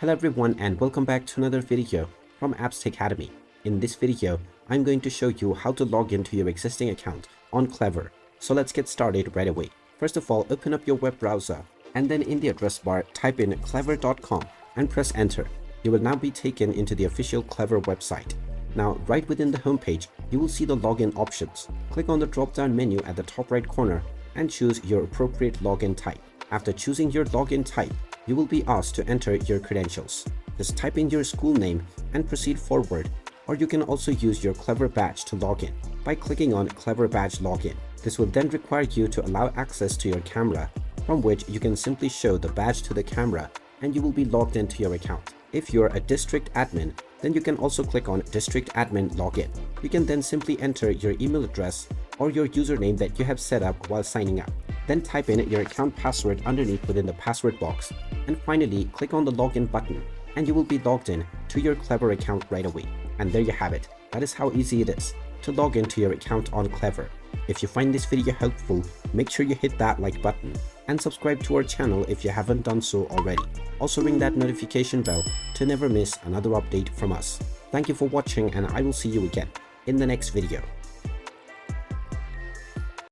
Hello everyone and welcome back to another video from Apps Academy. In this video, I'm going to show you how to log into your existing account on Clever. So let's get started right away. First of all, open up your web browser and then in the address bar, type in clever.com and press enter. You will now be taken into the official Clever website. Now, right within the homepage, you will see the login options. Click on the drop-down menu at the top right corner and choose your appropriate login type. After choosing your login type, you will be asked to enter your credentials. Just type in your school name and proceed forward, or you can also use your Clever badge to log in by clicking on Clever Badge Login. This will then require you to allow access to your camera, from which you can simply show the badge to the camera and you will be logged into your account. If you're a district admin, then you can also click on District Admin Login. You can then simply enter your email address or your username that you have set up while signing up. Then type in your account password underneath within the password box, and finally click on the login button and you will be logged in to your Clever account right away. And there you have it. That is how easy it is to log into your account on Clever. If you find this video helpful, make sure you hit that like button and subscribe to our channel if you haven't done so already. Also ring that notification bell to never miss another update from us. Thank you for watching and I will see you again in the next video.